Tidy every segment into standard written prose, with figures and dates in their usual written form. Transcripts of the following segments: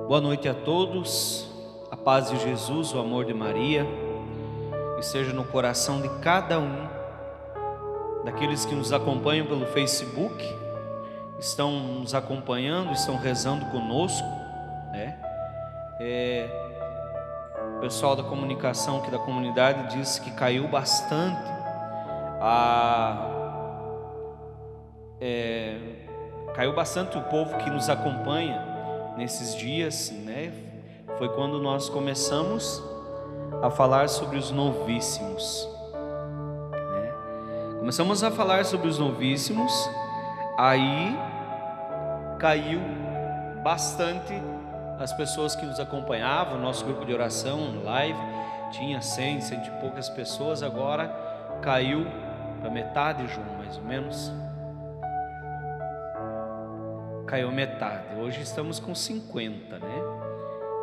Boa noite a todos, a paz de Jesus, o amor de Maria, esteja no coração de cada um daqueles que nos acompanham pelo Facebook, estão nos acompanhando, estão rezando conosco, né? O pessoal da comunicação aqui da comunidade disse que caiu bastante caiu bastante o povo que nos acompanha nesses dias, né? Foi quando nós começamos a falar sobre os novíssimos, né? Começamos a falar sobre os novíssimos, aí caiu bastante as pessoas que nos acompanhavam. Nosso grupo de oração, live, tinha 100 e poucas pessoas, agora caiu para metade, João, mais ou menos. Caiu metade, hoje estamos com 50, né?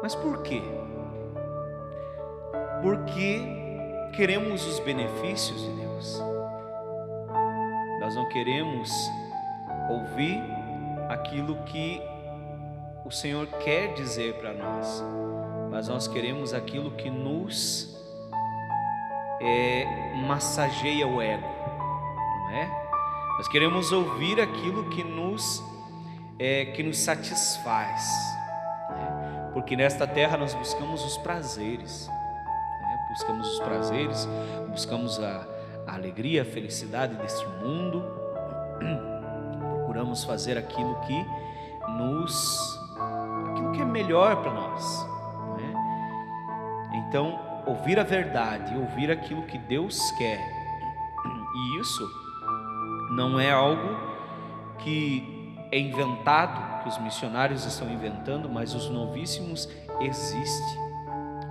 Mas por quê? Porque queremos os benefícios de Deus. Nós não queremos ouvir aquilo que o Senhor quer dizer para nós, mas nós queremos aquilo que nos massageia o ego, não é? Nós queremos ouvir aquilo que nos satisfaz, né? Porque nesta terra nós buscamos os prazeres, né? Buscamos a alegria, a felicidade deste mundo, procuramos fazer aquilo que é melhor para nós, né? Então, ouvir a verdade, ouvir aquilo que Deus quer, e isso não é algo que é inventado, que os missionários estão inventando, mas os novíssimos existem.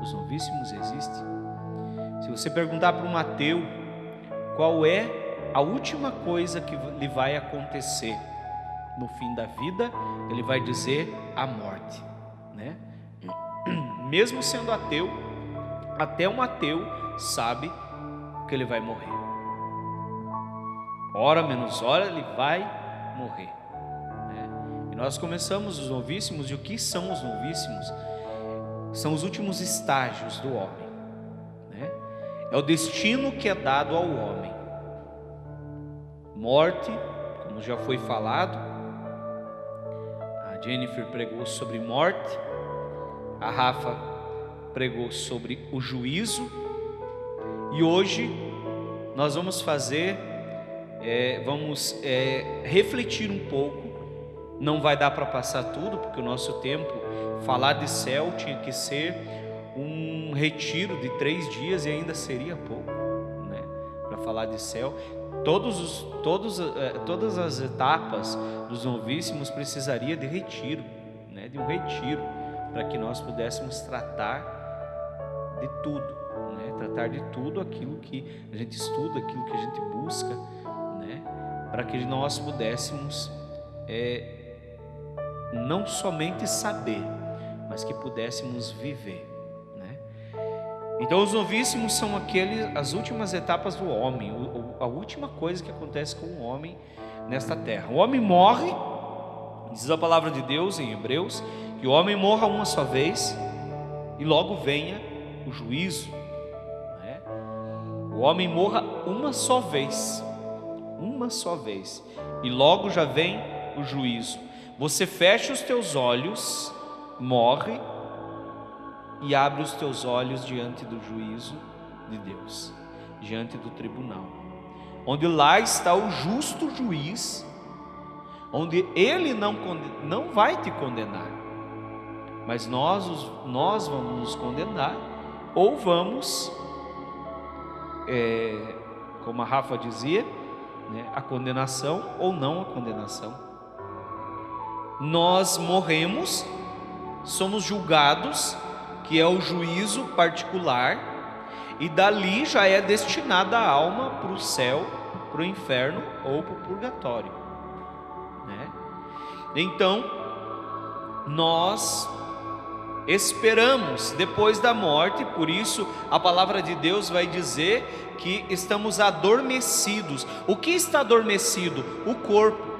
Os novíssimos existem. Se você perguntar para um ateu qual é a última coisa que lhe vai acontecer no fim da vida, ele vai dizer a morte, né? Mesmo sendo ateu, até um ateu sabe que ele vai morrer. Hora menos hora ele vai morrer. E nós começamos os novíssimos. E o que são os novíssimos? São os últimos estágios do homem, né? É o destino que é dado ao homem. Morte, como já foi falado, a Jennifer pregou sobre morte, a Rafa pregou sobre o juízo, e hoje nós vamos refletir um pouco. Não vai dar para passar tudo, porque o nosso tempo, falar de céu tinha que ser um retiro de 3 dias e ainda seria pouco, né? Para falar de céu, todas as etapas dos novíssimos precisaria de retiro, né? De um retiro, para que nós pudéssemos tratar de tudo, né? Tratar de tudo aquilo que a gente estuda, aquilo que a gente busca, né? Para que nós pudéssemos não somente saber, mas que pudéssemos viver, né? Então os novíssimos são as últimas etapas do homem, a última coisa que acontece com o homem nesta terra. O homem morre, diz a palavra de Deus em Hebreus, que o homem morra uma só vez e logo venha o juízo, né? O homem morra uma só vez e logo já vem o juízo. Você fecha os teus olhos, morre e abre os teus olhos diante do juízo de Deus, diante do tribunal, onde lá está o justo juiz, onde ele não vai te condenar, mas nós vamos nos condenar, ou vamos, como a Rafa dizia, né, a condenação ou não a condenação. Nós morremos, somos julgados, que é o juízo particular, e dali já é destinada a alma para o céu, para o inferno ou para o purgatório, né? Então nós esperamos depois da morte. Por isso a palavra de Deus vai dizer que estamos adormecidos. O que está adormecido? O corpo.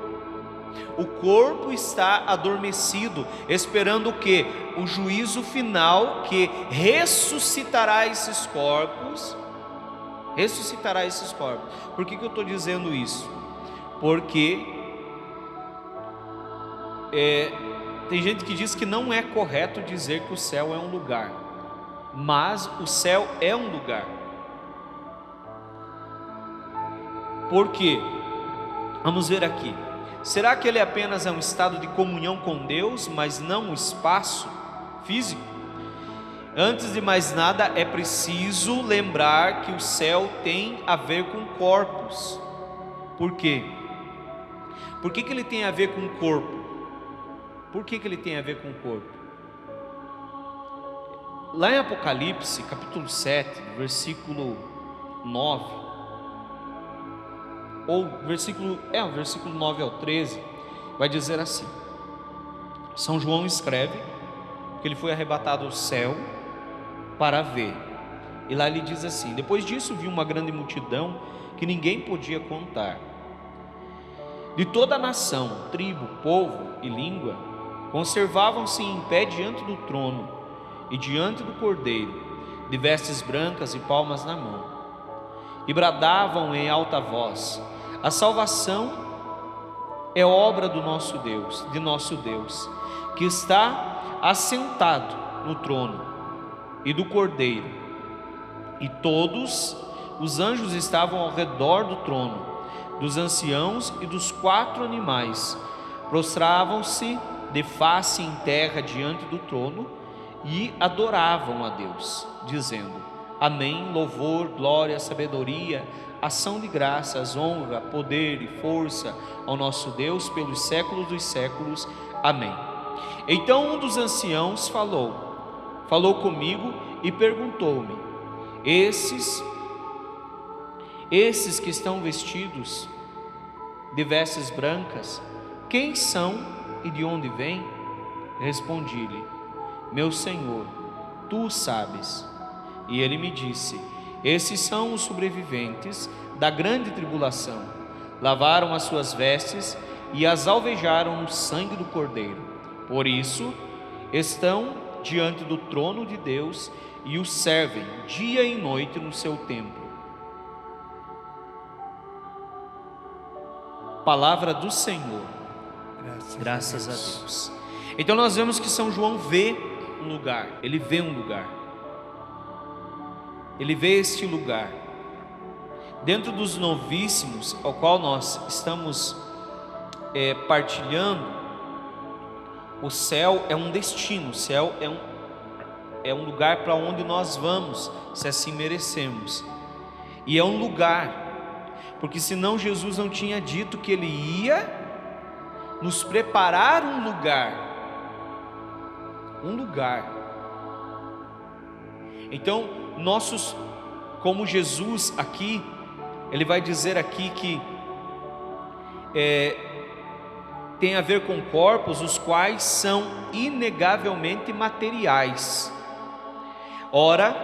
O corpo está adormecido, esperando o quê? O juízo final que ressuscitará esses corpos. Ressuscitará esses corpos. Por que eu estou dizendo isso? Porque tem gente que diz que não é correto dizer que o céu é um lugar, mas o céu é um lugar. Por quê? Vamos ver aqui. Será que ele apenas é um estado de comunhão com Deus, mas não um espaço físico? Antes de mais nada, é preciso lembrar que o céu tem a ver com corpos. Por quê? Por que ele tem a ver com o corpo? Por que ele tem a ver com o corpo? Lá em Apocalipse, capítulo 7, versículo 9, ou versículo 9 ao 13, vai dizer assim: São João escreve que ele foi arrebatado ao céu para ver, e lá ele diz assim: depois disso vi uma grande multidão que ninguém podia contar, de toda a nação, tribo, povo e língua, conservavam-se em pé diante do trono e diante do Cordeiro, de vestes brancas e palmas na mão, e bradavam em alta voz: a salvação é obra do nosso Deus, que está assentado no trono e do Cordeiro. E todos os anjos estavam ao redor do trono, dos anciãos e dos 4 animais, prostravam-se de face em terra diante do trono e adoravam a Deus, dizendo: Amém, louvor, glória, sabedoria, ação de graças, honra, poder e força ao nosso Deus pelos séculos dos séculos. Amém. Então um dos anciãos falou comigo e perguntou-me: esses que estão vestidos de vestes brancas, quem são e de onde vêm? Respondi-lhe: meu Senhor, tu o sabes. E ele me disse: esses são os sobreviventes da grande tribulação, lavaram as suas vestes e as alvejaram no sangue do Cordeiro. Por isso estão diante do trono de Deus e o servem dia e noite no seu templo. Palavra do Senhor. Graças a Deus. Então nós vemos que São João vê um lugar, ele vê um lugar, ele vê este lugar. Dentro dos novíssimos, ao qual nós estamos partilhando, o céu é um destino, o céu é um lugar para onde nós vamos, se assim merecemos. E é um lugar, porque senão Jesus não tinha dito que ele ia nos preparar um lugar. Então, como Jesus aqui, ele vai dizer aqui que tem a ver com corpos, os quais são inegavelmente materiais. Ora,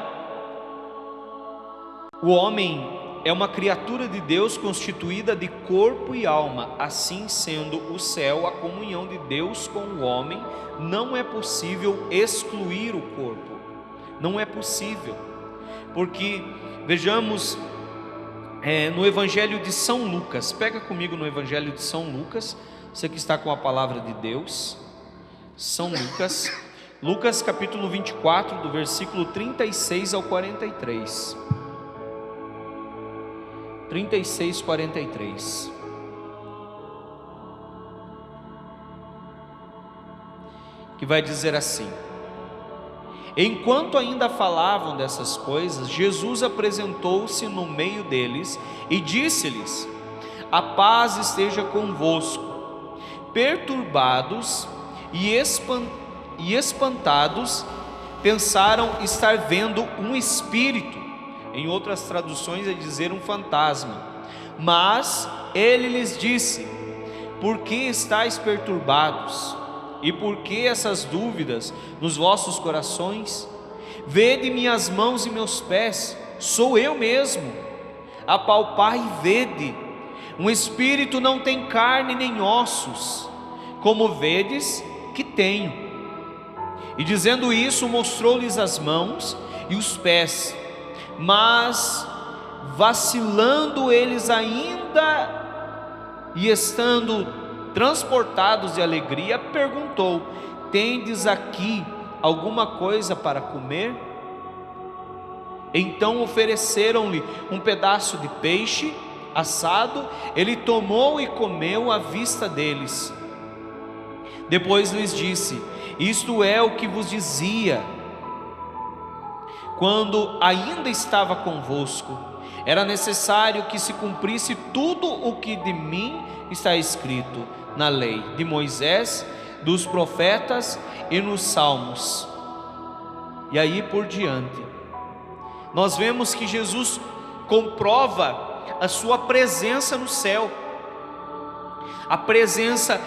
o homem é uma criatura de Deus constituída de corpo e alma. Assim sendo o céu a comunhão de Deus com o homem, não é possível excluir o corpo. Não é possível, porque vejamos no Evangelho de São Lucas. Pega comigo no Evangelho de São Lucas, você que está com a palavra de Deus. São Lucas, Lucas capítulo 24, do versículo 36 ao 43. 36, 43. Que vai dizer assim: enquanto ainda falavam dessas coisas, Jesus apresentou-se no meio deles e disse-lhes: a paz esteja convosco. Perturbados e espantados, pensaram estar vendo um espírito. Em outras traduções é dizer um fantasma. Mas ele lhes disse: por que estáis perturbados? E por que essas dúvidas nos vossos corações? Vede minhas mãos e meus pés, sou eu mesmo. Apalpai e vede, Um espírito não tem carne nem ossos, como vedes que tenho. E dizendo isso, mostrou-lhes as mãos e os pés. Mas vacilando eles ainda e estando transportados de alegria, perguntou: tendes aqui alguma coisa para comer? Então ofereceram-lhe um pedaço de peixe assado. Ele tomou e comeu à vista deles. Depois lhes disse: isto é o que vos dizia quando ainda estava convosco: era necessário que se cumprisse tudo o que de mim está escrito na lei de Moisés, dos profetas e nos salmos. E aí por diante, nós vemos que Jesus comprova a sua presença no céu. A presença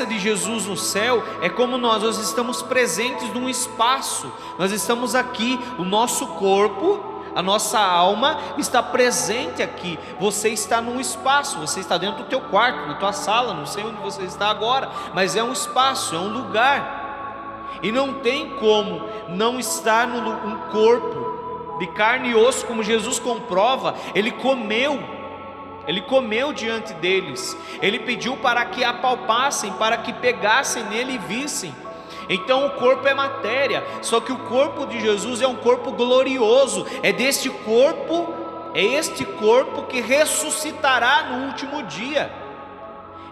de Jesus no céu é como nós estamos presentes num espaço. Nós estamos aqui, o nosso corpo, a nossa alma está presente aqui. Você está num espaço, você está dentro do teu quarto, na tua sala, não sei onde você está agora, mas é um espaço, é um lugar. E não tem como não estar num corpo de carne e osso, como Jesus comprova. Ele comeu diante deles, ele pediu para que apalpassem, para que pegassem nele e vissem. Então o corpo é matéria, só que o corpo de Jesus é um corpo glorioso. É este corpo que ressuscitará no último dia.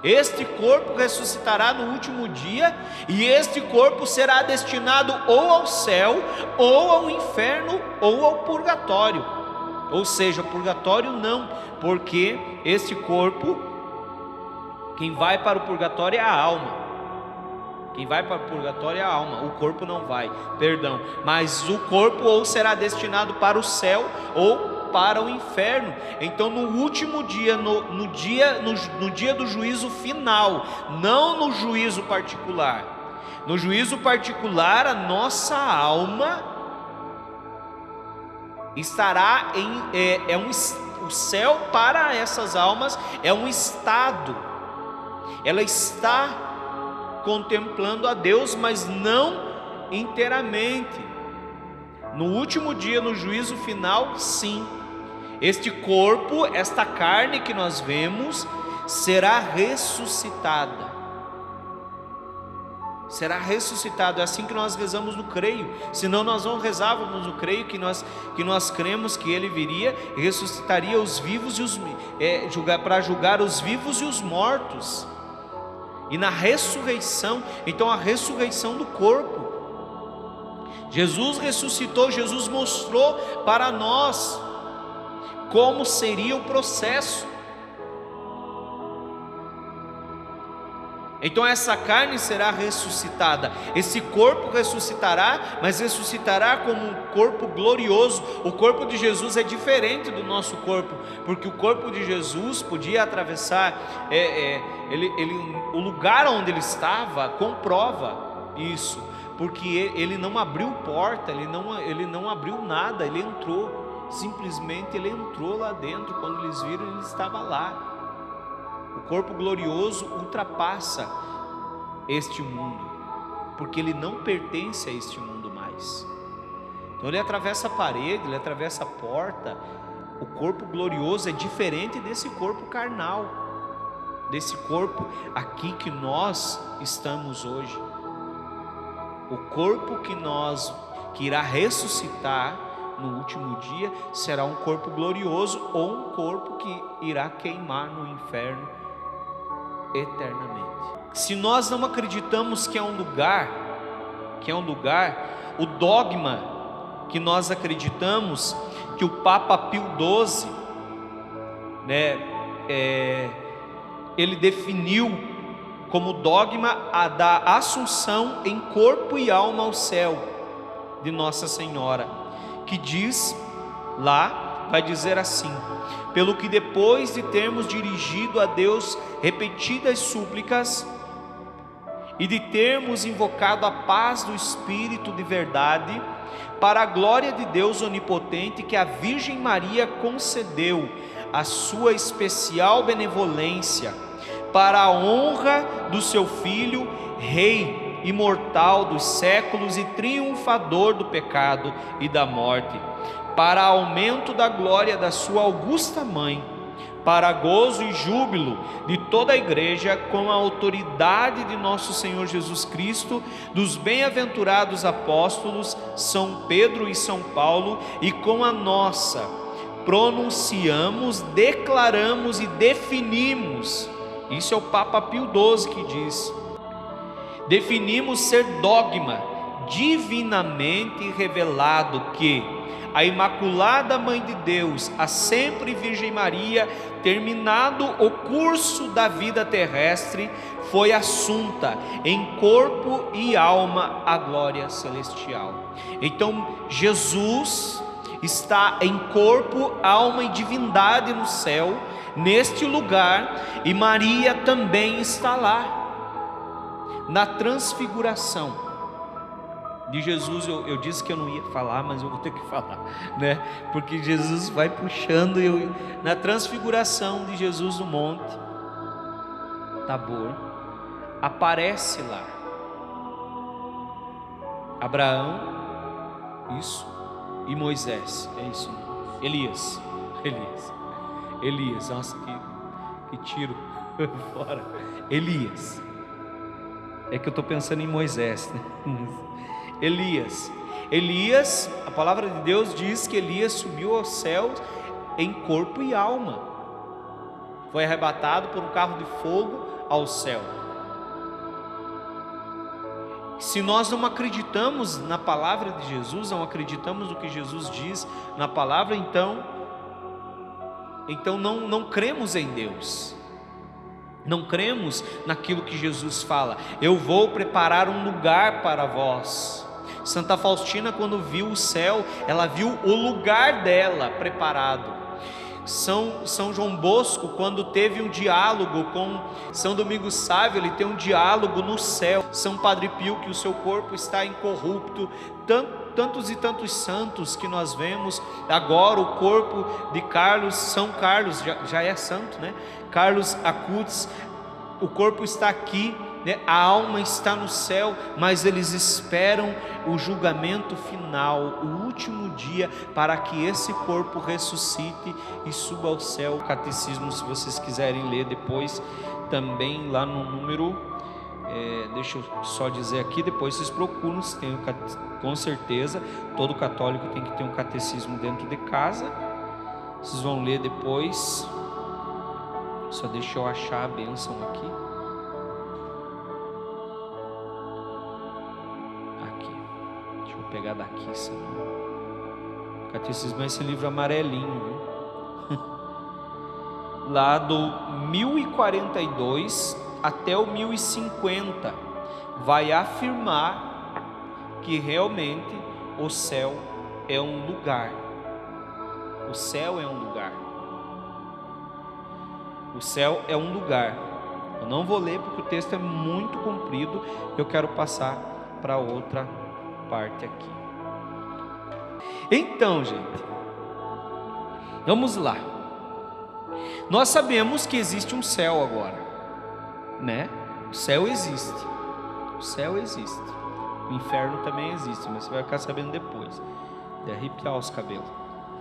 Este corpo ressuscitará no último dia, e este corpo será destinado ou ao céu, ou ao inferno, ou ao purgatório. Ou seja, purgatório não, porque este corpo, quem vai para o purgatório é a alma. Quem vai para o purgatório é a alma, o corpo não vai, perdão. Mas o corpo ou será destinado para o céu ou para o inferno. Então no último dia, no dia do juízo final, não no juízo particular. No juízo particular, a nossa alma estará o céu para essas almas é um estado. Ela está contemplando a Deus, mas não inteiramente. No último dia, no juízo final, sim, este corpo, esta carne que nós vemos, será ressuscitada. Será ressuscitado. É assim que nós rezamos no creio. Senão nós não rezávamos no creio, que nós cremos que Ele viria e ressuscitaria os vivos e para julgar os vivos e os mortos. E na ressurreição, então a ressurreição do corpo, Jesus ressuscitou, Jesus mostrou para nós como seria o processo. Então essa carne será ressuscitada, esse corpo ressuscitará, mas ressuscitará como um corpo glorioso. O corpo de Jesus é diferente do nosso corpo, porque o corpo de Jesus podia atravessar, o lugar onde ele estava comprova isso, porque ele não abriu porta, ele não abriu nada, ele entrou, simplesmente ele entrou lá dentro. Quando eles viram, ele estava lá. O corpo glorioso ultrapassa este mundo, porque ele não pertence a este mundo mais. Então ele atravessa a parede, ele atravessa a porta. O corpo glorioso é diferente desse corpo carnal, desse corpo aqui que nós estamos hoje. O corpo que irá ressuscitar no último dia será um corpo glorioso, ou um corpo que irá queimar no inferno eternamente. Se nós não acreditamos que é um lugar, o dogma que nós acreditamos, que o Papa Pio XII, ele definiu como dogma a da assunção em corpo e alma ao céu de Nossa Senhora, que diz lá, vai dizer assim: pelo que depois de termos dirigido a Deus repetidas súplicas e de termos invocado a paz do Espírito de verdade, para a glória de Deus onipotente, que a Virgem Maria concedeu a sua especial benevolência, para a honra do seu Filho, Rei imortal dos séculos e triunfador do pecado e da morte, para aumento da glória da sua augusta mãe, para gozo e júbilo de toda a igreja, com a autoridade de nosso Senhor Jesus Cristo, dos bem-aventurados apóstolos São Pedro e São Paulo, e com a nossa, pronunciamos, declaramos e definimos, isso é o Papa Pio XII que diz, definimos ser dogma divinamente revelado que a Imaculada Mãe de Deus, a sempre Virgem Maria, terminado o curso da vida terrestre, foi assunta em corpo e alma à glória celestial. Então Jesus está em corpo, alma e divindade no céu, neste lugar, e Maria também está lá. Na transfiguração de Jesus, eu disse que eu não ia falar, mas eu vou ter que falar, né? Porque Jesus vai puxando. Na transfiguração de Jesus no monte Tabor, aparece lá Abraão, isso, e Moisés, é isso, Elias, nossa, que tiro fora, Elias, é que eu estou pensando em Moisés, né? Elias, a palavra de Deus diz que Elias subiu aos céus em corpo e alma, foi arrebatado por um carro de fogo ao céu. Se nós não acreditamos na palavra de Jesus, não acreditamos no que Jesus diz na palavra, então não cremos em Deus, não cremos naquilo que Jesus fala. Eu vou preparar um lugar para vós. Santa Faustina, quando viu o céu, ela viu o lugar dela preparado. São João Bosco, quando teve um diálogo com São Domingos Sávio, ele tem um diálogo no céu. São Padre Pio, que o seu corpo está incorrupto. Tantos e tantos santos que nós vemos. Agora o corpo de Carlos, São Carlos, já é santo, né? Carlos Acutis, o corpo está aqui, né? A alma está no céu, mas eles esperam o julgamento final, o último dia, para que esse corpo ressuscite e suba ao céu. O catecismo, se vocês quiserem ler depois, também lá no número, deixa eu só dizer aqui, depois vocês procuram, tem com certeza, todo católico tem que ter um catecismo dentro de casa, vocês vão ler depois. Só deixa eu achar a bênção aqui. Deixa eu pegar daqui, senão. O catecismo é esse livro amarelinho, viu? Lá do 1042 até o 1050, vai afirmar que realmente o céu é um lugar. O céu é um lugar. O céu é um lugar. Eu não vou ler porque o texto é muito comprido. Eu quero passar para outra parte aqui. Então, gente, vamos lá. Nós sabemos que existe um céu agora, né? O céu existe. O céu existe. O inferno também existe, mas você vai ficar sabendo depois. De arrepiar os cabelos,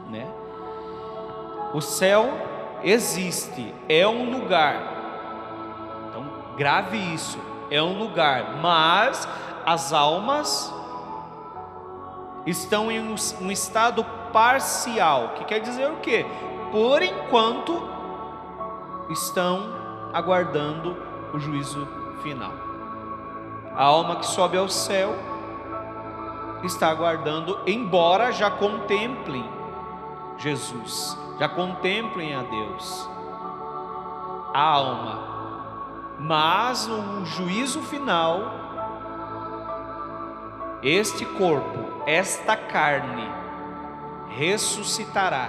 né? O céu existe, é um lugar. Então grave isso, é um lugar, mas as almas estão em um estado parcial, que quer dizer o quê? Por enquanto estão aguardando o juízo final. A alma que sobe ao céu está aguardando, embora já contemplem Jesus, já contemplem a Deus, a alma, mas no juízo final, este corpo, esta carne, ressuscitará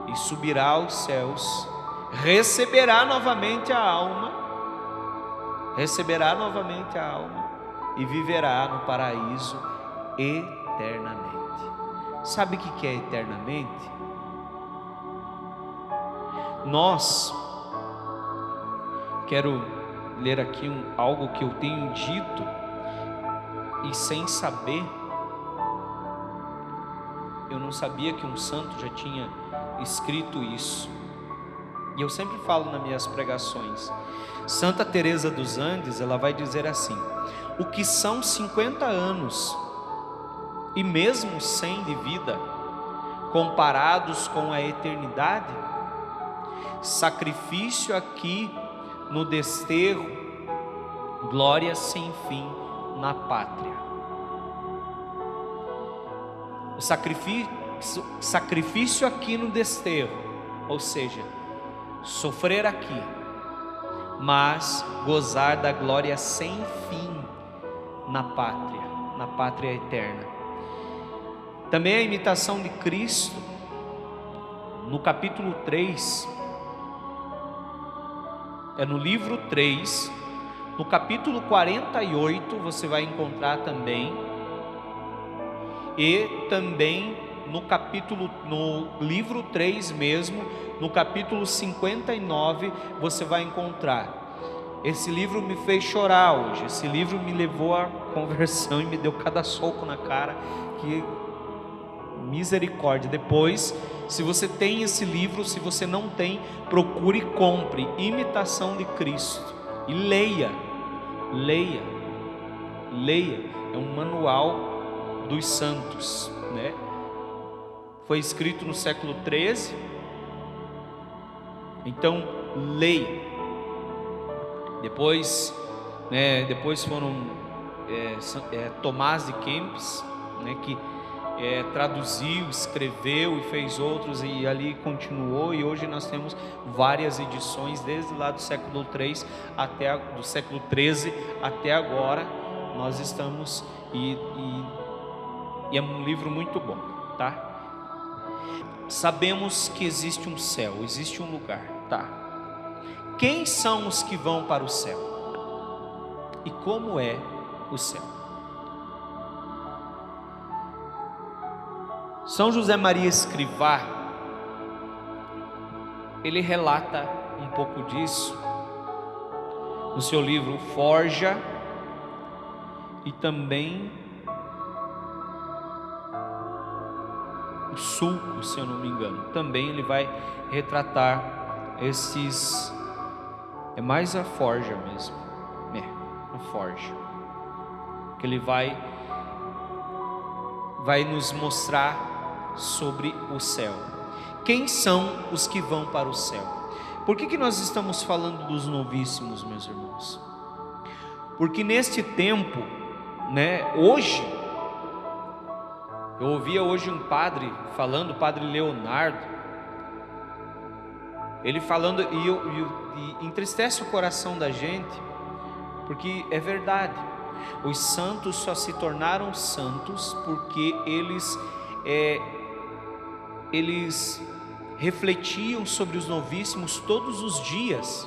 e subirá aos céus, receberá novamente a alma, e viverá no paraíso eternamente. Sabe o que é eternamente? nós, quero ler aqui algo que eu tenho dito e sem saber, eu não sabia que um santo já tinha escrito isso. E eu sempre falo nas minhas pregações, Santa Teresa dos Andes, ela vai dizer assim: o que são 50 anos e mesmo 100 de vida, comparados com a eternidade, sacrifício aqui no desterro, glória sem fim na pátria. O sacrifício aqui no desterro, ou seja, sofrer aqui, mas gozar da glória sem fim na pátria eterna. Também a imitação de Cristo, no capítulo 3, no livro 3, no capítulo 48, você vai encontrar também, e também no livro 3 mesmo, no capítulo 59, você vai encontrar. Esse livro me fez chorar hoje, esse livro me levou à conversão e me deu cada soco na cara, que misericórdia. Depois, se você tem esse livro, se você não tem, procure e compre, Imitação de Cristo, e leia, é um manual dos santos, né? Foi escrito no século 13, então leia. Depois foram Tomás de Kempis, né, que traduziu, escreveu e fez outros, e ali continuou, e hoje nós temos várias edições, desde lá do século 3 do século 13 até agora. Nós estamos e é um livro muito bom, tá? Sabemos que existe um céu, existe um lugar, tá? Quem são os que vão para o céu? E como é o céu? São José Maria Escrivá, ele relata um pouco disso no seu livro Forja, e também o Sulco, se eu não me engano. Também ele vai retratar esses, é mais a Forja mesmo, a Forja, que ele vai nos mostrar sobre o céu. Quem são os que vão para o céu? Por que nós estamos falando dos novíssimos, meus irmãos? Porque neste tempo, né, hoje, eu ouvia hoje um padre falando, o padre Leonardo, ele falando, e entristece o coração da gente, porque é verdade. Os santos só se tornaram santos porque eles refletiam sobre os novíssimos todos os dias.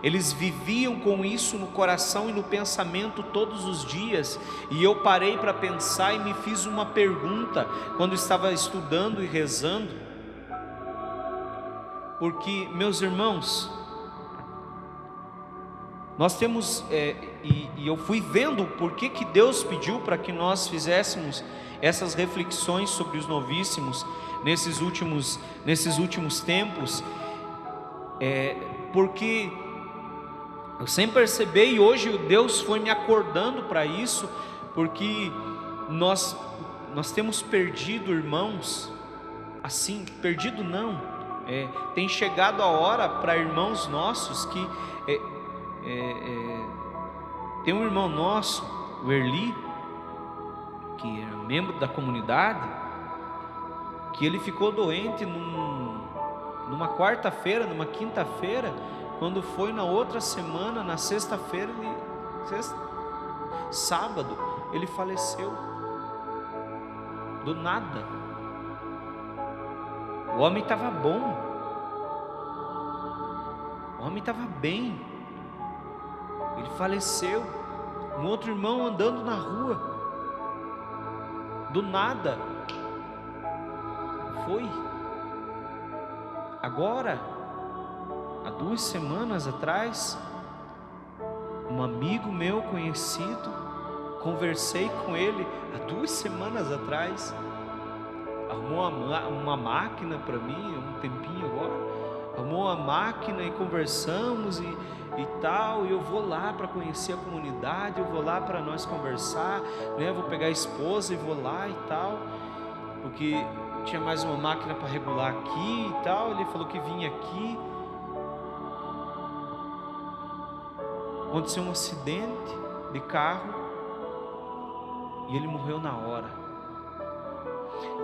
Eles viviam com isso no coração e no pensamento todos os dias. E eu parei para pensar e me fiz uma pergunta quando estava estudando e rezando. Porque, meus irmãos, nós temos, e eu fui vendo por que Deus pediu para que nós fizéssemos essas reflexões sobre os novíssimos nesses últimos tempos, porque eu sempre percebi, e hoje Deus foi me acordando para isso, porque nós temos perdido irmãos, assim, perdido não, tem chegado a hora para irmãos nossos que, tem um irmão nosso, o Erli, que é membro da comunidade, que ele ficou doente numa quarta-feira, numa quinta-feira, quando foi na outra semana, na sexta-feira, sábado, ele faleceu, do nada. O homem estava bom, o homem estava bem, ele faleceu. Um outro irmão andando na rua, do nada, foi. Agora, há 2 semanas atrás, um amigo meu conhecido, conversei com ele há 2 semanas atrás, arrumou uma máquina para mim, um tempinho agora, arrumou uma máquina e conversamos e tal, e eu vou lá para conhecer a comunidade, eu vou lá para nós conversar, né? Vou pegar a esposa e vou lá e tal, porque tinha mais uma máquina para regular aqui e tal. Ele falou que vinha aqui. Aconteceu um acidente de carro e ele morreu na hora.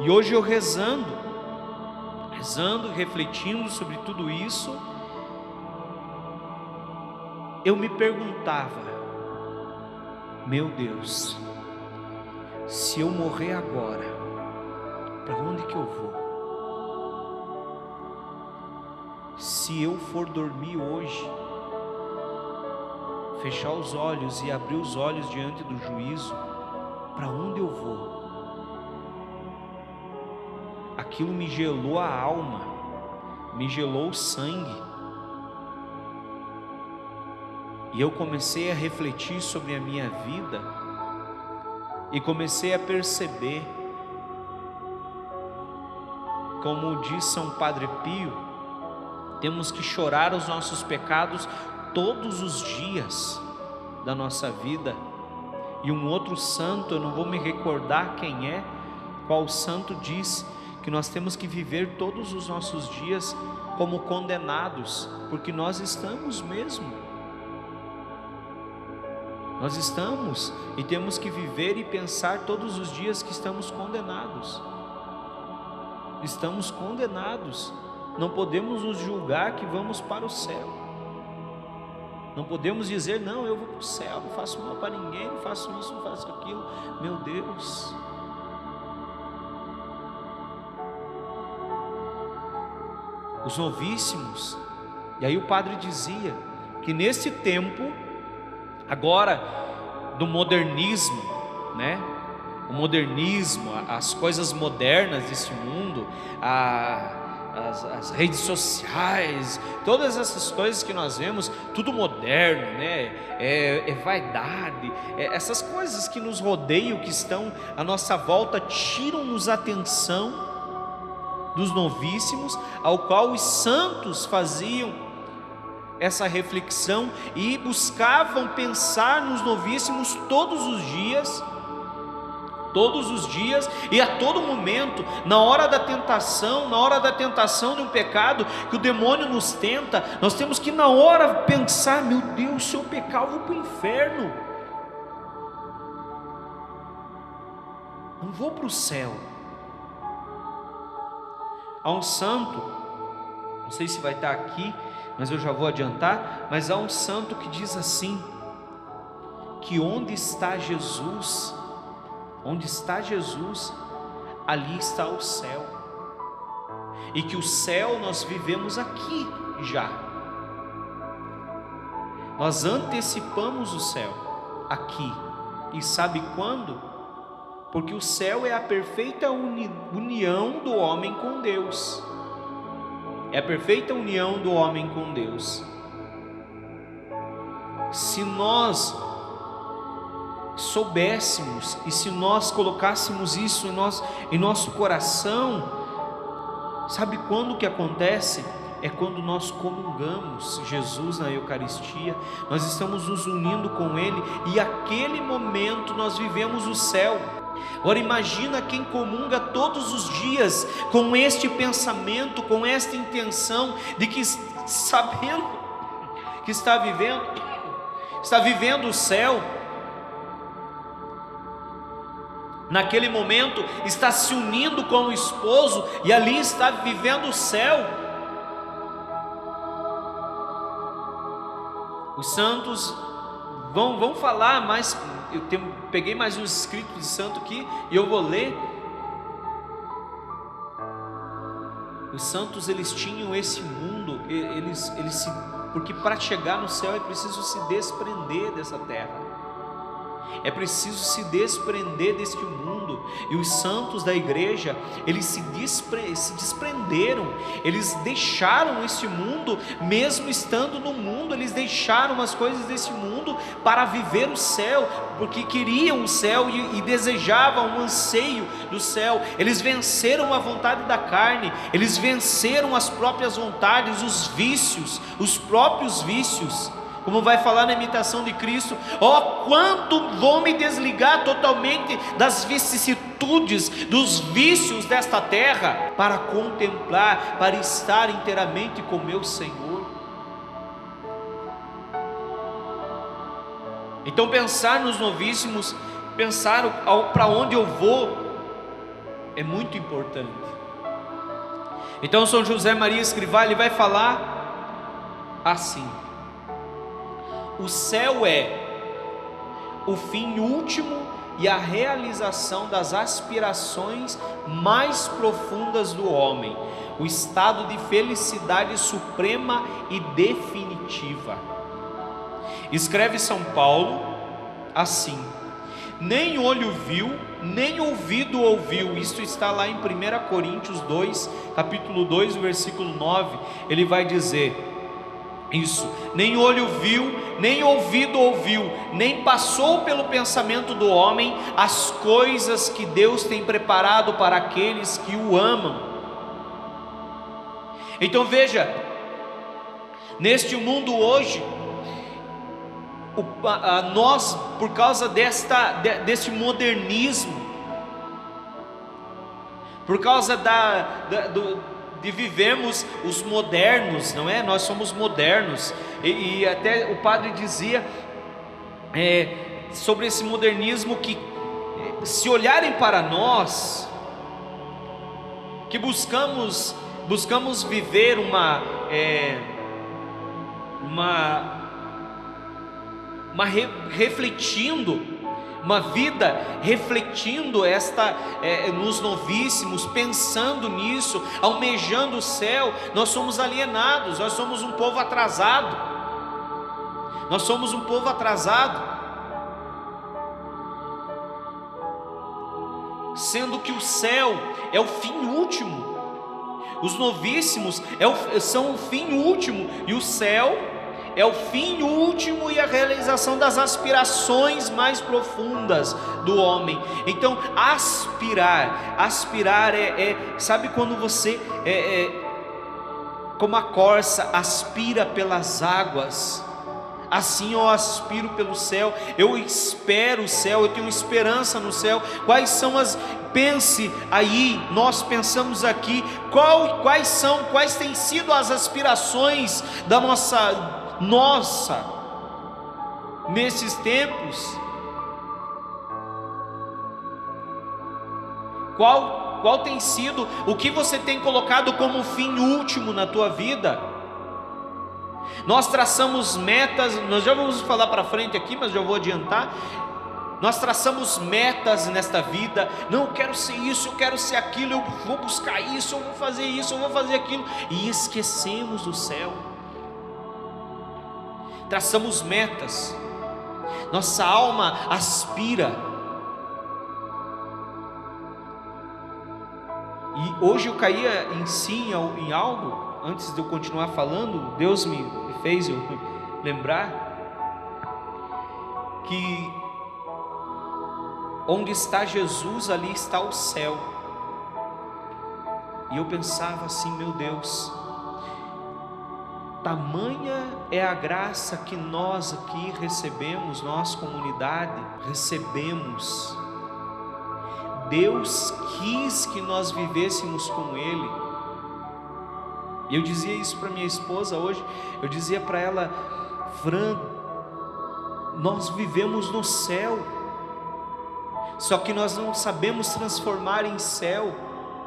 E hoje eu rezando, refletindo sobre tudo isso, eu me perguntava: meu Deus, se eu morrer agora, para onde que eu vou? Se eu for dormir hoje, fechar os olhos e abrir os olhos diante do juízo, para onde eu vou? Aquilo me gelou a alma, me gelou o sangue. E eu comecei a refletir sobre a minha vida e comecei a perceber, como diz São Padre Pio, temos que chorar os nossos pecados todos os dias da nossa vida. E um outro santo, eu não vou me recordar quem é, qual santo diz que nós temos que viver todos os nossos dias como condenados, porque nós estamos mesmo. Nós estamos e temos que viver e pensar todos os dias que estamos condenados. Estamos condenados. Não podemos nos julgar que vamos para o céu. Não podemos dizer: não, eu vou para o céu, não faço mal para ninguém, não faço isso, não faço aquilo. Meu Deus. Os novíssimos, e aí o padre dizia que nesse tempo agora do modernismo, né? O modernismo, as coisas modernas desse mundo, as redes sociais, todas essas coisas que nós vemos, tudo moderno, né? É vaidade, essas coisas que nos rodeiam, que estão à nossa volta, tiram-nos a atenção dos novíssimos, ao qual os santos faziam essa reflexão e buscavam pensar nos novíssimos todos os dias e a todo momento, na hora da tentação de um pecado que o demônio nos tenta, nós temos que na hora pensar: meu Deus, se eu pecar eu vou para o inferno, não vou para o céu. Há um santo, não sei se vai estar aqui, mas eu já vou adiantar, mas há um santo que diz assim, que onde está Jesus, ali está o céu, e que o céu nós vivemos aqui já, nós antecipamos o céu aqui, e sabe quando? Porque o céu é a perfeita união do homem com Deus. É a perfeita união do homem com Deus. Se nós soubéssemos e se nós colocássemos isso em nosso coração, sabe quando que acontece? É quando nós comungamos Jesus na Eucaristia, nós estamos nos unindo com Ele, e aquele momento nós vivemos o céu. Agora imagina quem comunga todos os dias com este pensamento, com esta intenção de que, sabendo que está vivendo o céu, naquele momento está se unindo com o esposo e ali está vivendo o céu. Os santos vão falar mais. Peguei mais uns escritos de santo aqui e eu vou ler. Os santos, eles tinham esse mundo, porque para chegar no céu é preciso se desprender dessa terra. é preciso se desprender deste mundo. E os santos da igreja, eles se desprenderam, eles deixaram este mundo, mesmo estando no mundo, eles deixaram as coisas desse mundo para viver o céu, porque queriam o céu e desejavam o anseio do céu. Eles venceram a vontade da carne, eles venceram as próprias vontades, os vícios, os próprios vícios. Como vai falar na imitação de Cristo: ó, quanto vou me desligar totalmente das vicissitudes, dos vícios desta terra, para contemplar, para estar inteiramente com meu Senhor. Então pensar nos novíssimos, pensar para onde eu vou, é muito importante. Então São José Maria Escrivá, ele vai falar assim: o céu é o fim último e a realização das aspirações mais profundas do homem, o estado de felicidade suprema e definitiva. Escreve São Paulo assim: nem olho viu, nem ouvido ouviu. Isto está lá em 1 Coríntios 2, capítulo 2, versículo 9. Ele vai dizer isso: nem olho viu, nem ouvido ouviu, nem passou pelo pensamento do homem as coisas que Deus tem preparado para aqueles que o amam. Então veja, neste mundo hoje, nós, por causa deste modernismo, por causa de vivermos os modernos, não é? Nós somos modernos, e até o padre dizia sobre esse modernismo, que se olharem para nós, que buscamos viver refletindo, uma vida refletindo nos novíssimos, pensando nisso, almejando o céu. Nós somos alienados, nós somos um povo atrasado, sendo que o céu é o fim último, os novíssimos são o fim último, e o céu é o fim último e a realização das aspirações mais profundas do homem. Então aspirar sabe quando você como a corça aspira pelas águas, assim eu aspiro pelo céu, eu espero o céu, eu tenho esperança no céu. Pense aí, nós pensamos aqui, quais têm sido as aspirações da nossa nesses tempos? Qual tem sido, o que você tem colocado como fim último na tua vida? Nós traçamos metas, nós já vamos falar para frente aqui, mas já vou adiantar. Nós traçamos metas nesta vida. Não, eu quero ser isso, eu quero ser aquilo, eu vou buscar isso, eu vou fazer isso, eu vou fazer aquilo, e esquecemos do céu. Traçamos metas, nossa alma aspira. E hoje eu caía em algo, antes de eu continuar falando, Deus me fez eu lembrar que onde está Jesus, ali está o céu. E eu pensava assim: meu Deus, tamanha é a graça que nós aqui recebemos, nós comunidade, recebemos. Deus quis que nós vivêssemos com Ele. E eu dizia isso para minha esposa hoje, eu dizia para ela: Fran, nós vivemos no céu, só que nós não sabemos transformar em céu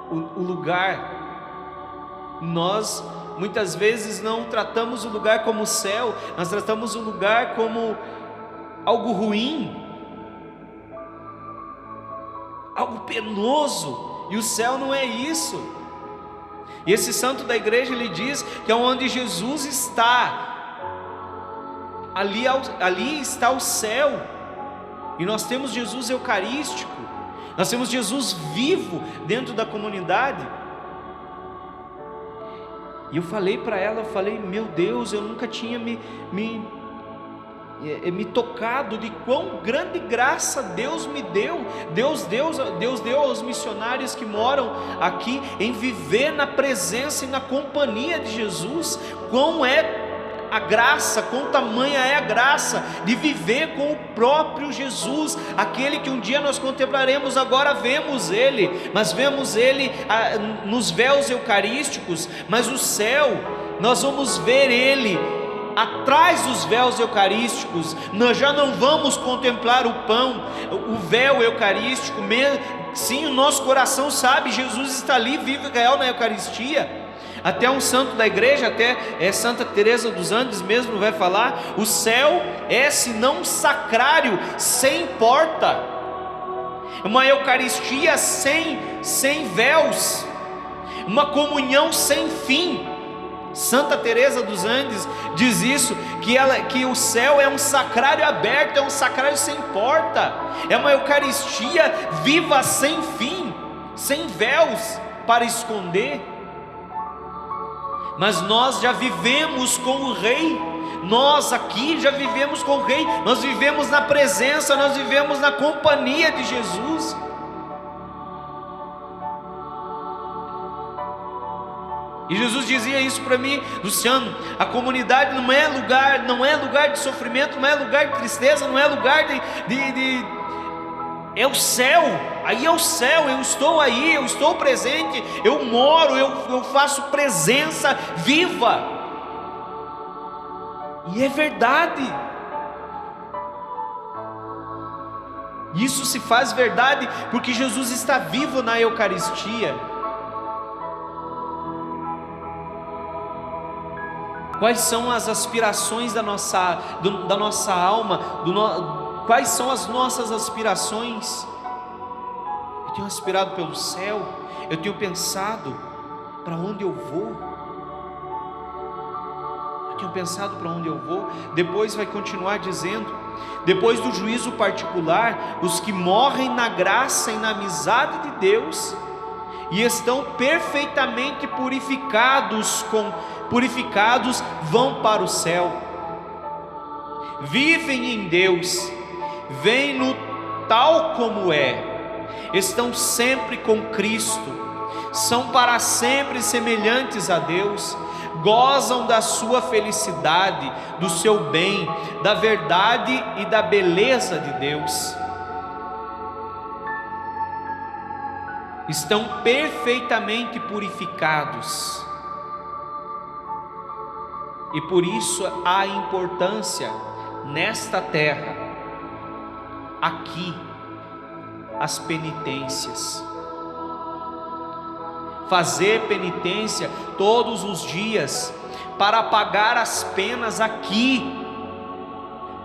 o lugar. Nós muitas vezes não tratamos o lugar como céu, nós tratamos o lugar como algo ruim, algo penoso, e o céu não é isso. E esse santo da igreja, ele diz que é onde Jesus está, ali está o céu. E nós temos Jesus eucarístico, nós temos Jesus vivo dentro da comunidade. E eu falei para ela, meu Deus, eu nunca tinha me tocado de quão grande graça Deus me deu. Deus deu aos missionários que moram aqui em viver na presença e na companhia de Jesus. Quão é a graça, quão tamanha é a graça de viver com o próprio Jesus, aquele que um dia nós contemplaremos. Agora vemos Ele, mas vemos Ele nos véus eucarísticos, mas o céu, nós vamos ver Ele atrás dos véus eucarísticos. Nós já não vamos contemplar o pão, o véu eucarístico, sim, o nosso coração sabe, Jesus está ali, vivo e real na Eucaristia. Até um santo da igreja, até Santa Teresa dos Andes mesmo vai falar: o céu é senão um sacrário sem porta, uma Eucaristia sem véus, uma comunhão sem fim. Santa Teresa dos Andes diz isso, que o céu é um sacrário aberto, é um sacrário sem porta, é uma Eucaristia viva sem fim, sem véus para esconder. Mas nós já vivemos com o Rei, nós aqui já vivemos com o Rei, nós vivemos na presença, nós vivemos na companhia de Jesus. E Jesus dizia isso para mim: Luciano, a comunidade não é lugar de sofrimento, não é lugar de tristeza, não é lugar é o céu. Aí é o céu, eu estou aí, eu estou presente, eu moro, eu faço presença viva. E é verdade. Isso se faz verdade porque Jesus está vivo na Eucaristia. Quais são as aspirações da nossa alma? Quais são as nossas aspirações? Eu tenho aspirado pelo céu, eu tenho pensado para onde eu vou. Depois vai continuar dizendo: depois do juízo particular, os que morrem na graça e na amizade de Deus e estão perfeitamente purificados vão para o céu. Vivem em Deus, veem-no tal como é, estão sempre com Cristo, são para sempre semelhantes a Deus, gozam da sua felicidade, do seu bem, da verdade e da beleza de Deus. Estão perfeitamente purificados. E por isso a importância nesta terra, aqui, as penitências. Fazer penitência todos os dias para pagar as penas aqui,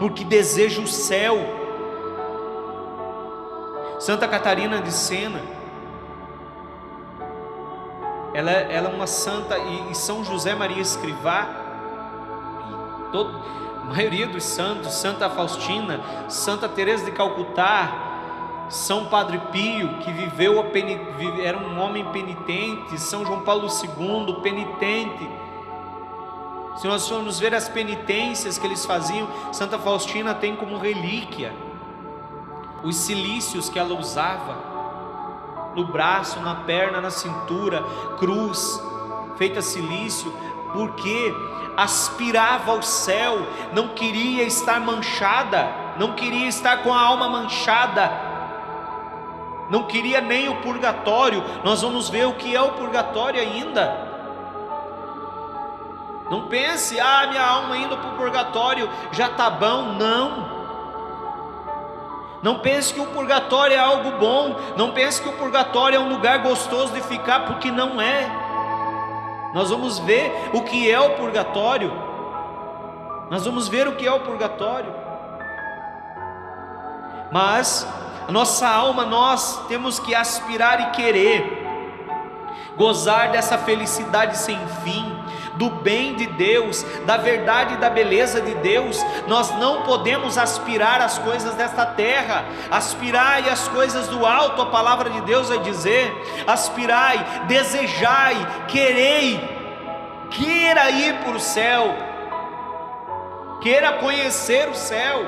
porque deseja o céu. Santa Catarina de Sena, ela é uma santa, e São José Maria Escrivá, a maioria dos santos, Santa Faustina, Santa Teresa de Calcutá, São Padre Pio, que era um homem penitente, São João Paulo II, penitente. Se nós formos ver as penitências que eles faziam, Santa Faustina tem como relíquia os cilícios que ela usava no braço, na perna, na cintura, cruz feita cilício, porque aspirava ao céu, não queria estar manchada, não queria estar com a alma manchada, não queria nem o purgatório. Nós vamos ver o que é o purgatório ainda. Não pense: minha alma indo para o purgatório já está bom. Não pense que o purgatório é algo bom, não pense que o purgatório é um lugar gostoso de ficar, porque não é. Nós vamos ver o que é o purgatório. Mas a nossa alma, nós temos que aspirar e querer gozar dessa felicidade sem fim, do bem de Deus, da verdade e da beleza de Deus. Nós não podemos aspirar às coisas desta terra. Aspirai às coisas do alto, a palavra de Deus vai dizer. Aspirai, desejai, querei, queira ir para o céu, queira conhecer o céu,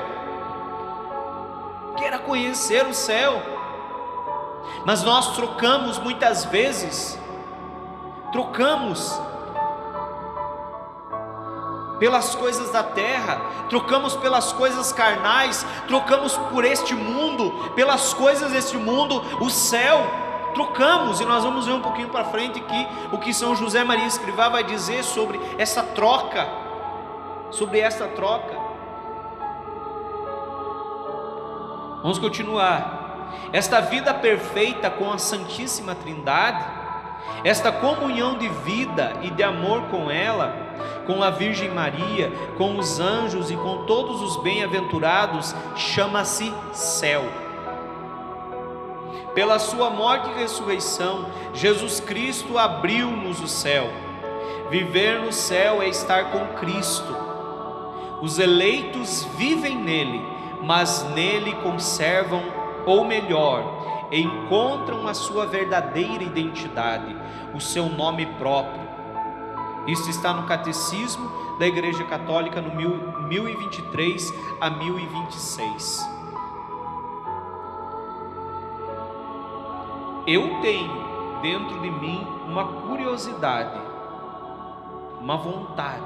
queira conhecer o céu. Mas nós trocamos muitas vezes, pelas coisas da terra, trocamos pelas coisas carnais, trocamos por este mundo, pelas coisas deste mundo, o céu, trocamos. E nós vamos ver um pouquinho para frente que o que São José Maria Escrivá vai dizer sobre essa troca, Vamos continuar. Esta vida perfeita com a Santíssima Trindade, esta comunhão de vida e de amor com ela, com a Virgem Maria, com os anjos e com todos os bem-aventurados, chama-se céu. Pela sua morte e ressurreição, Jesus Cristo abriu-nos o céu. Viver no céu é estar com Cristo. Os eleitos vivem nele, mas nele conservam, ou melhor, encontram a sua verdadeira identidade, o seu nome próprio. Isso está no Catecismo da Igreja Católica, no 1023 a 1026. Eu tenho dentro de mim uma curiosidade, uma vontade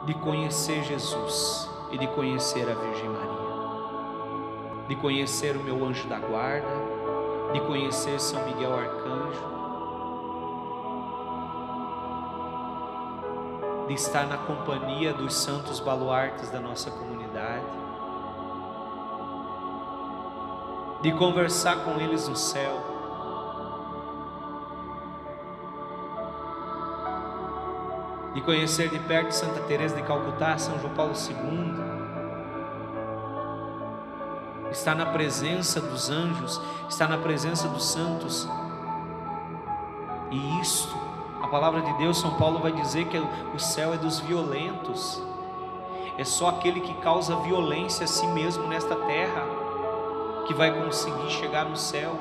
de conhecer Jesus e de conhecer a Virgem Maria, de conhecer o meu anjo da guarda, de conhecer São Miguel Arcanjo, de estar na companhia dos santos baluartes da nossa comunidade, de conversar com eles no céu, de conhecer de perto Santa Teresa de Calcutá, São João Paulo II, estar na presença dos anjos, estar na presença dos santos. E isto, a palavra de Deus, São Paulo vai dizer que o céu é dos violentos. É só aquele que causa violência a si mesmo nesta terra que vai conseguir chegar no céu.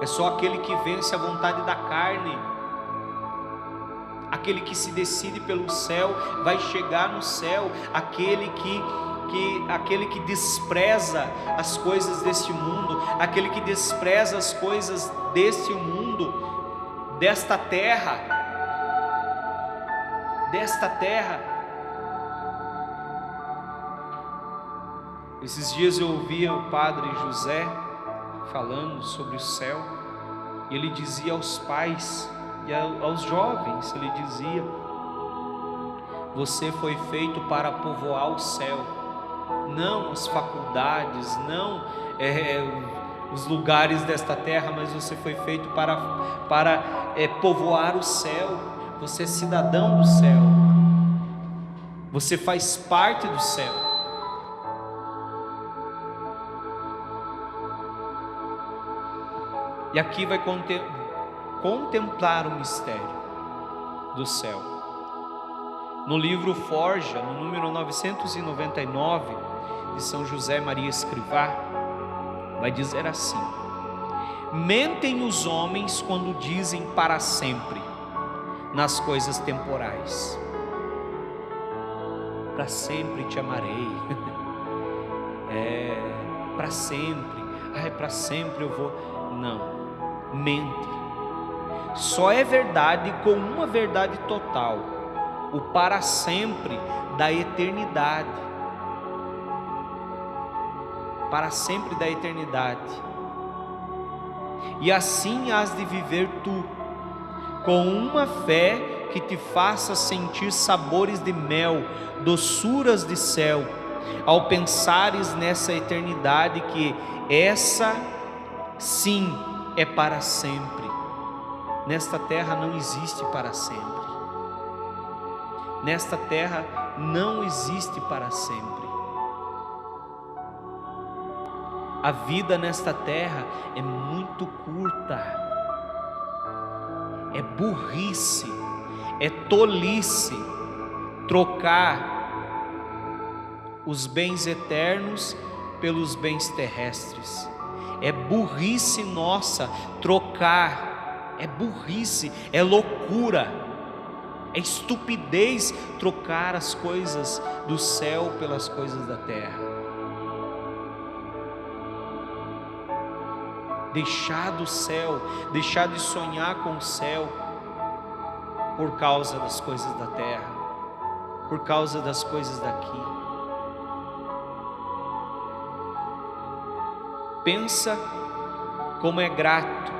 É só aquele que vence a vontade da carne, aquele que se decide pelo céu vai chegar no céu. Aquele que despreza as coisas deste mundo, aquele que despreza as coisas deste mundo, desta terra. Esses dias eu ouvia o Padre José falando sobre o céu, e ele dizia aos pais e aos jovens, ele dizia: você foi feito para povoar o céu, não as faculdades, não os lugares desta terra, mas você foi feito para povoar o céu. Você é cidadão do céu, você faz parte do céu. E aqui vai contemplar o mistério do céu. No livro Forja, no número 999, de São José Maria Escrivá, vai dizer assim: mentem os homens quando dizem para sempre nas coisas temporais. Para sempre te amarei. Para sempre. Para sempre eu vou. Não. Mente. Só é verdade com uma verdade total: o para sempre da eternidade. Para sempre da eternidade. E assim has de viver tu, com uma fé que te faça sentir sabores de mel, doçuras de céu, ao pensares nessa eternidade, que essa sim é para sempre. Nesta terra não existe para sempre. Nesta terra não existe para sempre. A vida nesta terra é muito curta. É burrice, é tolice trocar os bens eternos pelos bens terrestres. É burrice nossa trocar, é burrice, é loucura, é estupidez trocar as coisas do céu pelas coisas da terra. Deixar do céu, deixar de sonhar com o céu por causa das coisas da terra, por causa das coisas daqui. Pensa como é grato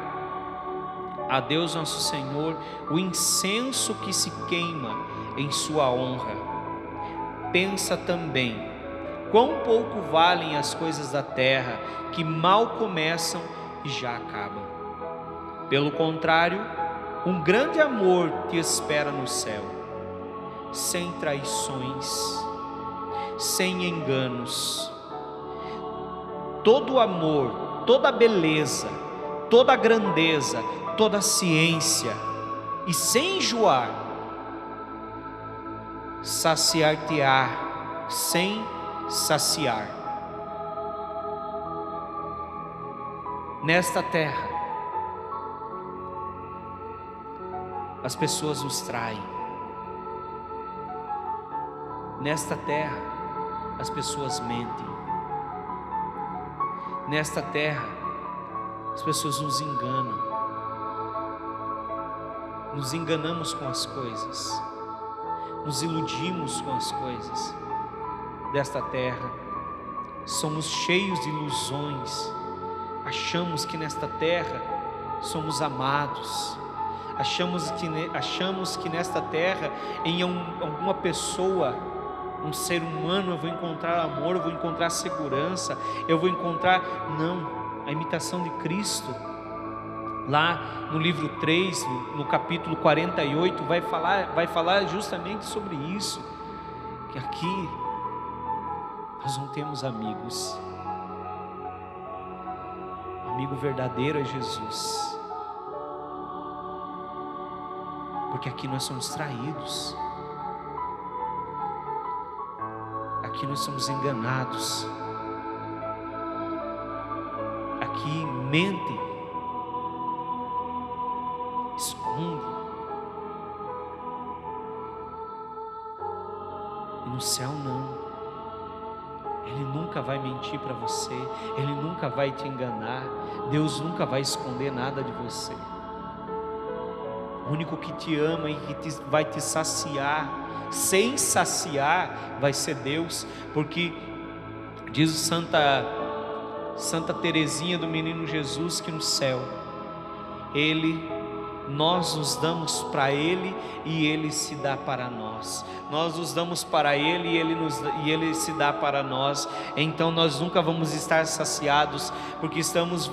a Deus nosso Senhor o incenso que se queima em sua honra. Pensa também quão pouco valem as coisas da terra, que mal começam e já acabam. Pelo contrário, um grande amor te espera no céu, sem traições, sem enganos. Todo amor, toda beleza, toda grandeza, toda ciência, e sem enjoar, saciar-te-á sem saciar. Nesta terra, as pessoas nos traem. Nesta terra, as pessoas mentem. Nesta terra, as pessoas nos enganam. Nos enganamos com as coisas, nos iludimos com as coisas desta terra. Somos cheios de ilusões. Achamos que nesta terra somos amados. Achamos que nesta terra, em alguma pessoa, um ser humano, eu vou encontrar amor, eu vou encontrar segurança, eu vou encontrar... Não, a imitação de Cristo, lá no livro 3, no capítulo 48, vai falar justamente sobre isso, que aqui nós não temos amigos. O amigo verdadeiro é Jesus, porque aqui nós somos traídos, aqui nós somos enganados, aqui mentem, escondem, e no céu não. Ele nunca vai mentir para você, Ele nunca vai te enganar, Deus nunca vai esconder nada de você. O único que te ama e que vai te saciar, sem saciar, vai ser Deus, porque diz Santa Teresinha do Menino Jesus que no céu, nós nos damos para Ele e Ele se dá para nós. Nós nos damos para Ele e Ele se dá para nós. Então nós nunca vamos estar saciados, porque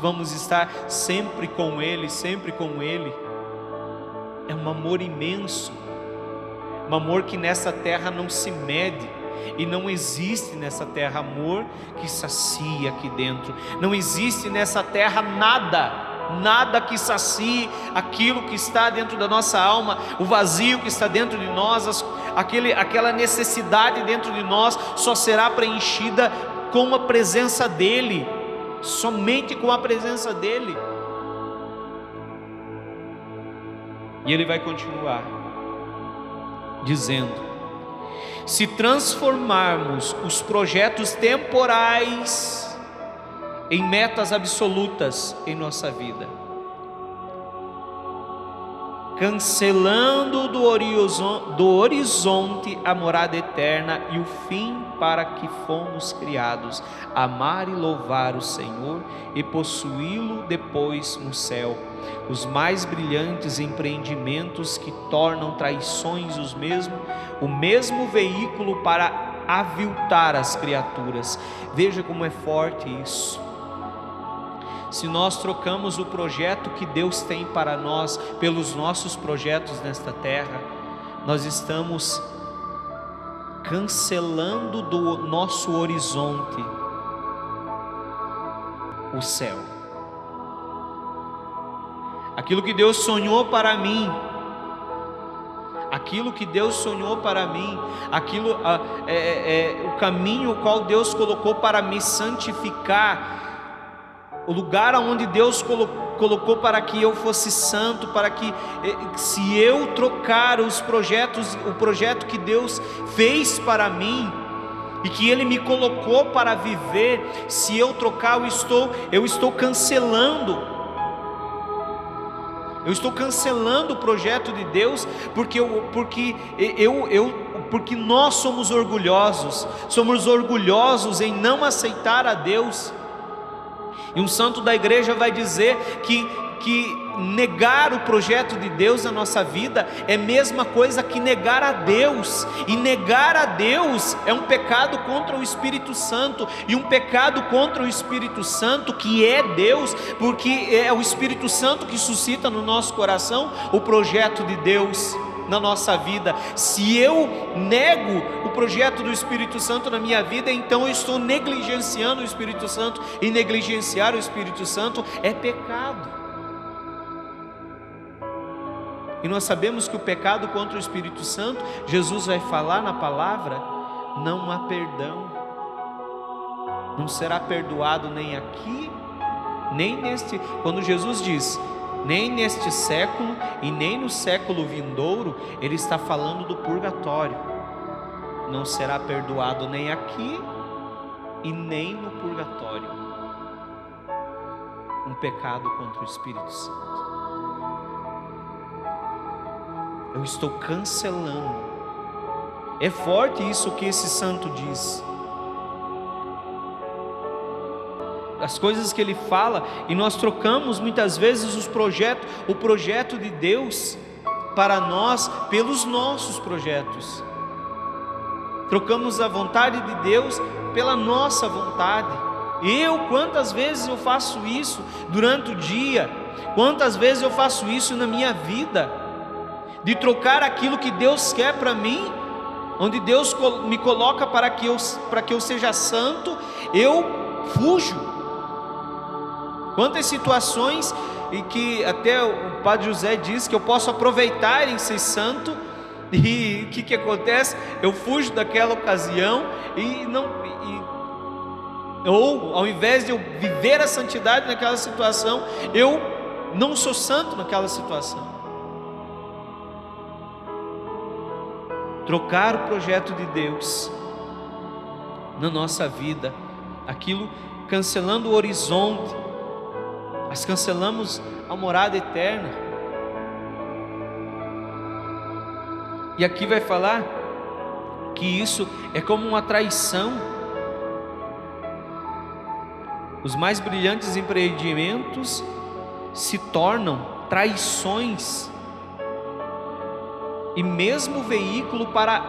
vamos estar sempre com Ele, sempre com Ele. É um amor imenso, um amor que nessa terra não se mede. E não existe nessa terra amor que sacia aqui dentro. Não existe nessa terra nada que sacie aquilo que está dentro da nossa alma, o vazio que está dentro de nós, aquela necessidade dentro de nós só será preenchida com a presença dEle, somente com a presença dEle. E Ele vai continuar dizendo: se transformarmos os projetos temporais em metas absolutas em nossa vida, cancelando do horizonte a morada eterna e o fim para que fomos criados, amar e louvar o Senhor e possuí-lo depois no céu, os mais brilhantes empreendimentos que tornam traições o mesmo veículo para aviltar as criaturas. Veja como é forte isso. Se nós trocamos o projeto que Deus tem para nós pelos nossos projetos nesta terra, nós estamos cancelando do nosso horizonte o céu. aquilo que Deus sonhou para mim, aquilo que Deus sonhou para mim, o caminho o qual Deus colocou para me santificar, o lugar onde Deus colocou para que eu fosse santo, para que, se eu trocar o projeto que Deus fez para mim, e que Ele me colocou para viver, se eu trocar, eu estou cancelando o projeto de Deus, porque nós somos orgulhosos em não aceitar a Deus. E um santo da igreja vai dizer que negar o projeto de Deus na nossa vida é a mesma coisa que negar a Deus, e negar a Deus é um pecado contra o Espírito Santo, e um pecado contra o Espírito Santo, que é Deus, porque é o Espírito Santo que suscita no nosso coração o projeto de Deus na nossa vida. Se eu nego o projeto do Espírito Santo na minha vida, então eu estou negligenciando o Espírito Santo, e negligenciar o Espírito Santo é pecado. E nós sabemos que o pecado contra o Espírito Santo, Jesus vai falar na palavra, não há perdão, não será perdoado nem aqui, nem neste, quando Jesus diz, nem neste século e nem no século vindouro, Ele está falando do purgatório, não será perdoado nem aqui e nem no purgatório, um pecado contra o Espírito Santo. Eu estou cancelando. É forte isso que esse santo diz. As coisas que ele fala, e nós trocamos muitas vezes o projeto de Deus para nós pelos nossos projetos. Trocamos a vontade de Deus pela nossa vontade. Quantas vezes eu faço isso durante o dia? Quantas vezes eu faço isso na minha vida? De trocar aquilo que Deus quer para mim, onde Deus me coloca para que eu seja santo, eu fujo. Quantas situações em que até o Padre José diz que eu posso aproveitar em ser santo, e o que acontece? Eu fujo daquela ocasião ou ao invés de eu viver a santidade naquela situação, eu não sou santo naquela situação. Trocar o projeto de Deus na nossa vida, aquilo, cancelando o horizonte, mas cancelamos a morada eterna. E aqui vai falar que isso é como uma traição. Os mais brilhantes empreendimentos se tornam traições, e mesmo veículo para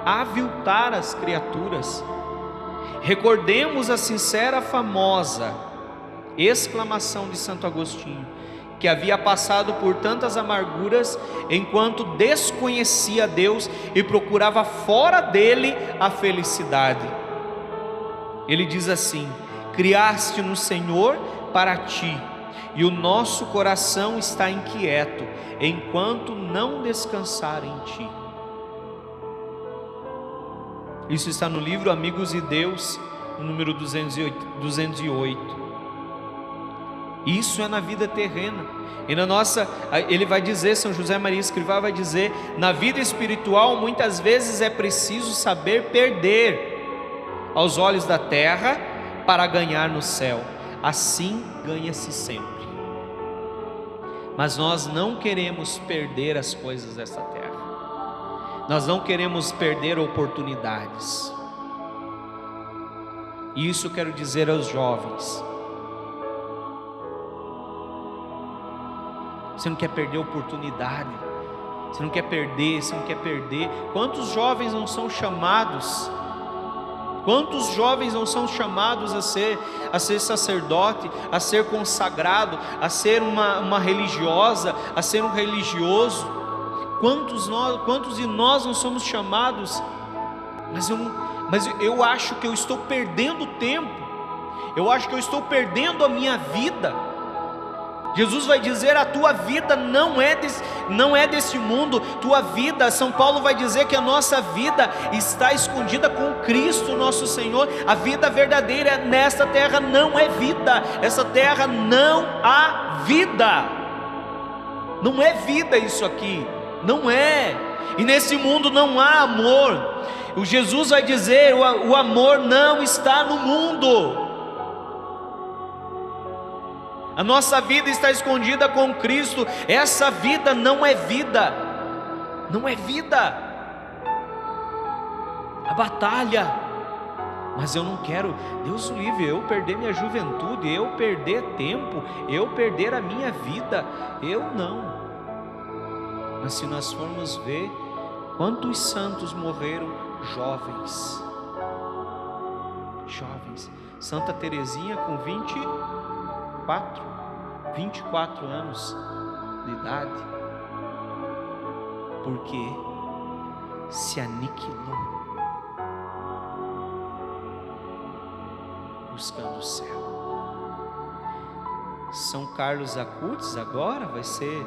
aviltar as criaturas. Recordemos a sincera, famosa exclamação de Santo Agostinho, que havia passado por tantas amarguras enquanto desconhecia Deus e procurava fora dele a felicidade. Ele diz assim: criaste no Senhor para ti, e o nosso coração está inquieto, enquanto não descansar em ti. Isso está no livro Amigos de Deus, número 208. Isso é na vida terrena. E na nossa, ele vai dizer, São José Maria Escrivá vai dizer, na vida espiritual muitas vezes é preciso saber perder aos olhos da terra para ganhar no céu. Assim ganha-se sempre. Mas nós não queremos perder as coisas dessa terra. Nós não queremos perder oportunidades. E isso eu quero dizer aos jovens. Você não quer perder oportunidade. Você não quer perder. Quantos jovens não são chamados? Quantos jovens não são chamados a ser sacerdote, a ser consagrado, a ser uma religiosa, a ser um religioso? Quantos de nós não somos chamados? Mas eu acho que eu estou perdendo tempo. Eu acho que eu estou perdendo a minha vida. Jesus vai dizer: a tua vida não é desse mundo. Tua vida, São Paulo vai dizer que a nossa vida está escondida com Cristo nosso Senhor. A vida verdadeira nesta terra não é vida. Essa terra não há vida. Não é vida isso aqui, não é. E nesse mundo não há amor. O Jesus vai dizer: o amor não está no mundo. A nossa vida está escondida com Cristo. Essa vida não é vida. Não é vida. A batalha. Mas eu não quero, Deus o livre, eu perder minha juventude, eu perder tempo, eu perder a minha vida. Eu não. Mas se nós formos ver quantos santos morreram jovens. Santa Teresinha com 24 anos de idade, porque se aniquilou buscando o céu. São Carlos Acutis agora vai ser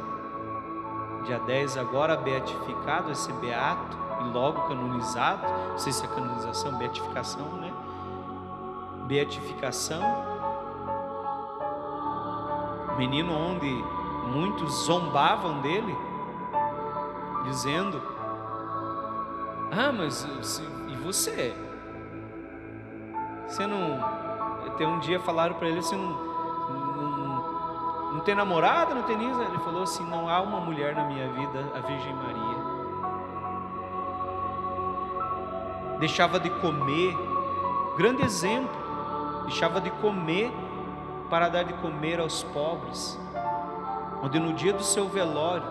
dia 10 agora beatificado, vai ser beato e logo canonizado. Não sei se é canonização, beatificação, né? Beatificação. Menino onde muitos zombavam dele, dizendo: ah, mas e você? Você não... Até um dia falaram para ele: você não tem namorada, não tem nisso? Ele falou assim: não há uma mulher na minha vida, a Virgem Maria. Deixava de comer, grande exemplo, deixava de comer para dar de comer aos pobres, onde no dia do seu velório,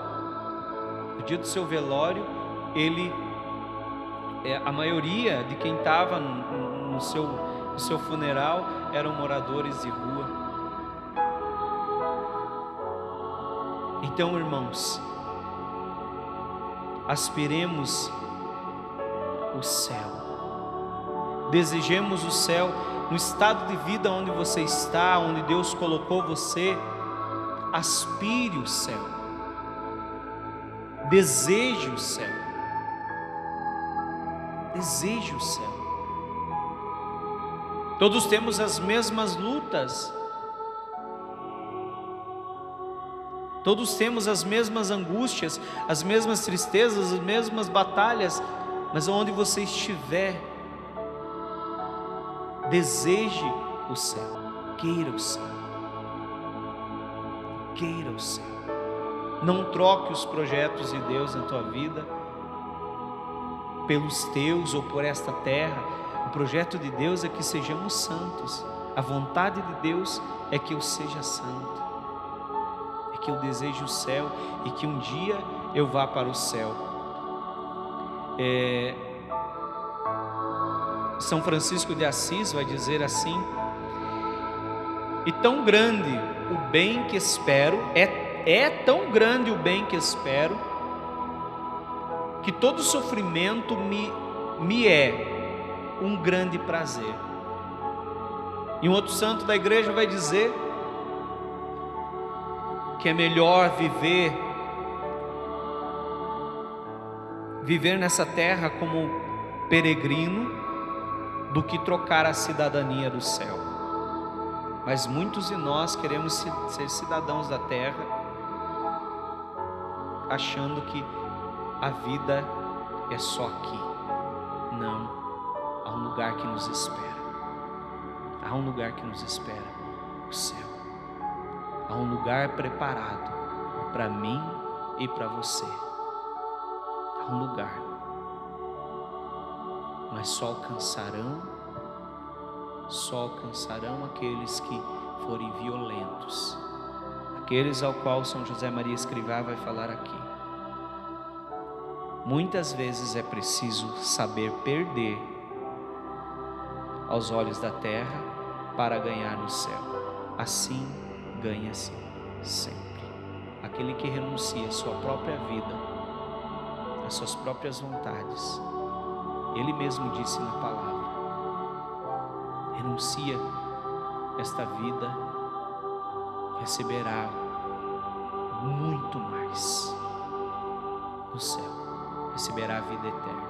ele, a maioria de quem estava no seu funeral eram moradores de rua. Então, irmãos, aspiremos o céu, desejemos o céu. No estado de vida onde você está, onde Deus colocou você, aspire o céu, deseje o céu, deseje o céu. Todos temos as mesmas lutas, todos temos as mesmas angústias, as mesmas tristezas, as mesmas batalhas, mas onde você estiver, deseje o céu, queira o céu, queira o céu. Não troque os projetos de Deus na tua vida pelos teus ou por esta terra. O projeto de Deus é que sejamos santos. A vontade de Deus é que eu seja santo, é que eu deseje o céu e que um dia eu vá para o céu. São Francisco de Assis vai dizer assim: e tão grande o bem que espero, é tão grande o bem que espero, que todo sofrimento me é um grande prazer. E um outro santo da igreja vai dizer que é melhor viver nessa terra como peregrino do que trocar a cidadania do céu. Mas muitos de nós queremos ser cidadãos da terra, achando que a vida é só aqui. Não, há um lugar que nos espera. Há um lugar que nos espera, o céu. Há um lugar preparado para mim e para você. Há um lugar. Mas só alcançarão aqueles que forem violentos, aqueles ao qual São José Maria Escrivá vai falar aqui. Muitas vezes é preciso saber perder aos olhos da terra para ganhar no céu. Assim ganha-se sempre. Aquele que renuncia à sua própria vida, às suas próprias vontades, Ele mesmo disse na palavra: renuncia esta vida, receberá muito mais no céu, receberá a vida eterna.